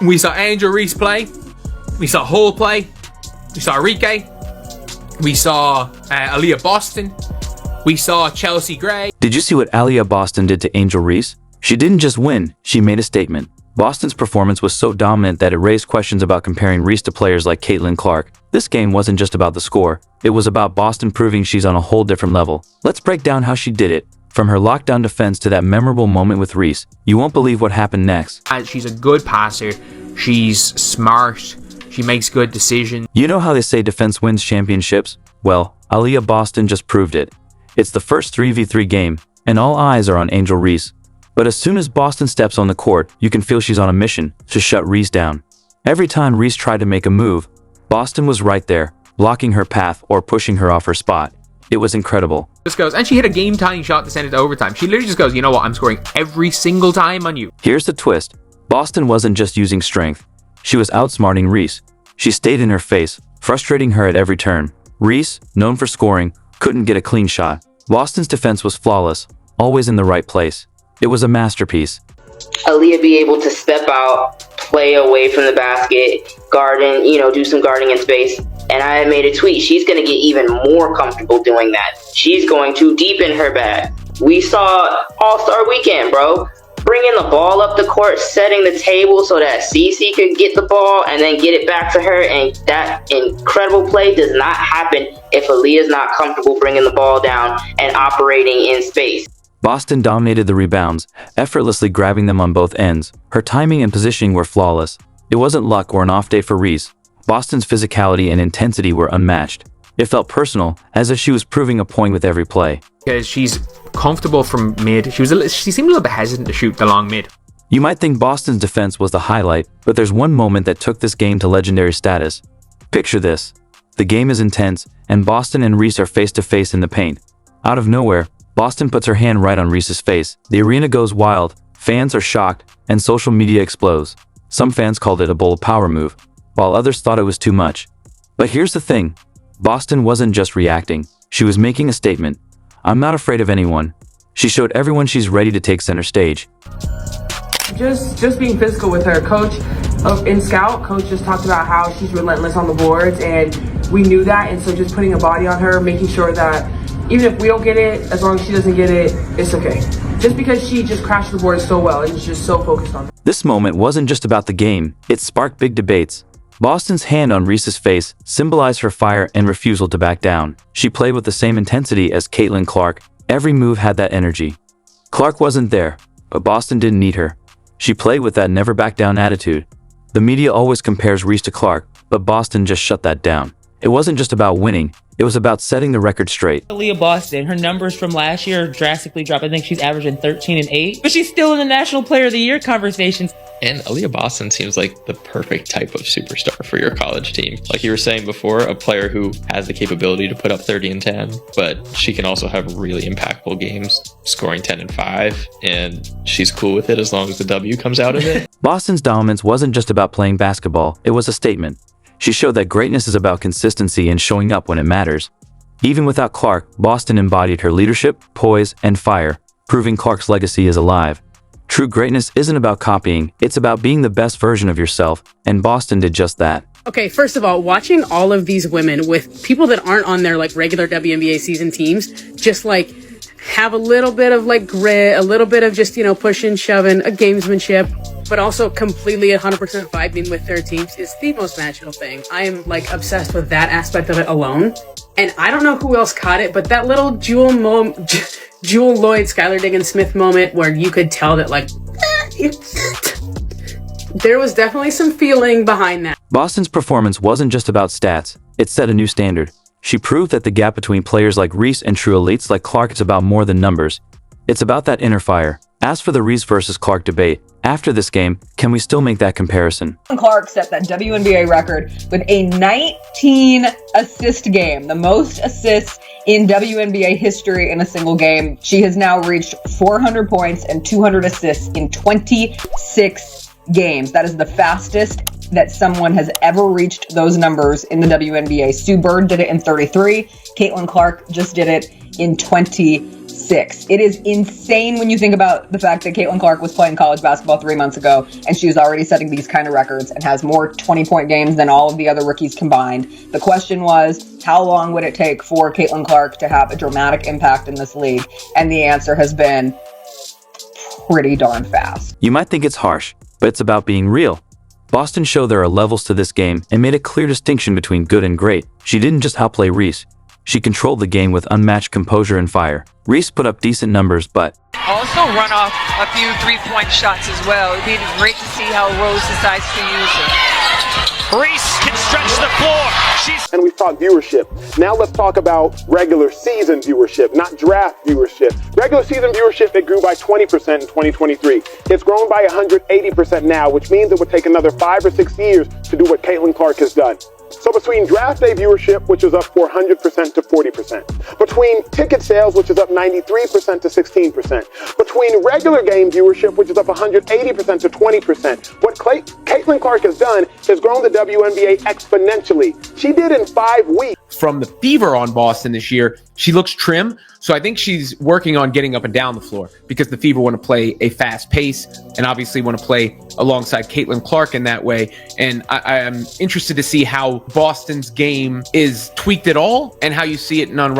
We saw Angel Reese play. We saw Hull play. We saw Enrique. We saw Aliyah Boston. We saw Chelsea Gray. Did you see what Aliyah Boston did to Angel Reese? She didn't just win, she made a statement. Boston's performance was so dominant that it raised questions about comparing Reese to players like Caitlin Clark. This game wasn't just about the score, it was about Boston proving she's on a whole different level. Let's break down how she did it. From her lockdown defense to that memorable moment with Reese, you won't believe what happened next. She's a good passer, she's smart, she makes good decisions. You know how they say defense wins championships? Well, Aliyah Boston just proved it. It's the first 3v3 game, and all eyes are on Angel Reese. But as soon as Boston steps on the court, you can feel she's on a mission to shut Reese down. Every time Reese tried to make a move, Boston was right there, blocking her path or pushing her off her spot. It was incredible. Just goes, and she hit a game-tying shot to send it to overtime. She literally just goes, you know what, I'm scoring every single time on you. Here's the twist. Boston wasn't just using strength. She was outsmarting Reese. She stayed in her face, frustrating her at every turn. Reese, known for scoring, couldn't get a clean shot. Boston's defense was flawless, always in the right place. It was a masterpiece. Aliyah be able to step out, play away from the basket, garden, do some guarding in space. And I made a tweet, she's going to get even more comfortable doing that. She's going to deepen her bag. We saw All-Star Weekend, bro. Bringing the ball up the court, setting the table so that Cece could get the ball and then get it back to her. And that incredible play does not happen if Aliyah's not comfortable bringing the ball down and operating in space. Boston dominated the rebounds, effortlessly grabbing them on both ends. Her timing and positioning were flawless. It wasn't luck or an off day for Reese. Boston's physicality and intensity were unmatched. It felt personal, as if she was proving a point with every play. Because she's comfortable from mid. She seemed a little bit hesitant to shoot the long mid. You might think Boston's defense was the highlight, but there's one moment that took this game to legendary status. Picture this. The game is intense, and Boston and Reese are face to face in the paint. Out of nowhere, Boston puts her hand right on Reese's face. The arena goes wild, fans are shocked, and social media explodes. Some fans called it a bold power move, while others thought it was too much. But here's the thing. Boston wasn't just reacting, she was making a statement. I'm not afraid of anyone. She showed everyone she's ready to take center stage. Just being physical with her. Coach in Scout, Coach just talked about how she's relentless on the boards, and we knew that, and so just putting a body on her, making sure that even if we don't get it, as long as she doesn't get it, it's okay. Just because she just crashed the board so well and is just so focused on it. This moment wasn't just about the game, it sparked big debates. Boston's hand on Reese's face symbolized her fire and refusal to back down. She played with the same intensity as Caitlin Clark. Every move had that energy. Clark wasn't there, but Boston didn't need her. She played with that never back down attitude. The media always compares Reese to Clark, but Boston just shut that down. It wasn't just about winning, it was about setting the record straight. Aliyah Boston, her numbers from last year drastically dropped. I think she's averaging 13 and 8, but she's still in the National Player of the Year conversations. And Aliyah Boston seems like the perfect type of superstar for your college team. Like you were saying before, a player who has the capability to put up 30 and 10, but she can also have really impactful games, scoring 10 and 5, and she's cool with it as long as the W comes out of it. Boston's dominance wasn't just about playing basketball, it was a statement. She showed that greatness is about consistency and showing up when it matters. Even without Clark, Boston embodied her leadership, poise, and fire, proving Clark's legacy is alive. True greatness isn't about copying, it's about being the best version of yourself, and Boston did just that. Okay, first of all, watching all of these women with people that aren't on their regular WNBA season teams, just have a little bit of grit, a little bit of just, pushing, shoving, a gamesmanship, but also completely 100% vibing with their teams is the most magical thing. I am obsessed with that aspect of it alone. And I don't know who else caught it, but that little Jewel Lloyd, Skylar Diggins-Smith moment where you could tell that there was definitely some feeling behind that. Boston's performance wasn't just about stats, it set a new standard. She proved that the gap between players like Reese and true elites like Clark is about more than numbers. It's about that inner fire. As for the Reese versus Clark debate, after this game, can we still make that comparison? Clark set that WNBA record with a 19 assist game, the most assists in WNBA history in a single game. She has now reached 400 points and 200 assists in 26 games. That is the fastest that someone has ever reached those numbers in the WNBA. Sue Bird did it in 33. Caitlin Clark just did it in 26. It is insane when you think about the fact that Caitlin Clark was playing college basketball 3 months ago, and she was already setting these kind of records and has more 20-point games than all of the other rookies combined. The question was, how long would it take for Caitlin Clark to have a dramatic impact in this league? And the answer has been pretty darn fast. You might think it's harsh, but it's about being real. Boston showed there are levels to this game and made a clear distinction between good and great. She didn't just outplay Reese. She controlled the game with unmatched composure and fire. Reese put up decent numbers, but also run off a few three-point shots as well. It'd be great to see how Rose decides to use it. Reese can stretch the floor. And we've talked viewership. Now let's talk about regular season viewership, not draft viewership. Regular season viewership, it grew by 20% in 2023. It's grown by 180% now, which means it would take another 5 or 6 years to do what Caitlin Clark has done. So between draft day viewership, which is up 400% to 40%, between ticket sales, which is up 93% to 16%, between regular game viewership, which is up 180% to 20%, what Caitlin Clark has done is grown the WNBA exponentially. She did in 5 weeks. From the Fever on Boston this year, she looks trim. So I think she's working on getting up and down the floor because the Fever want to play a fast pace and obviously want to play alongside Caitlin Clark in that way. And I am interested to see how Boston's game is tweaked at all and how you see it in Unrivaled.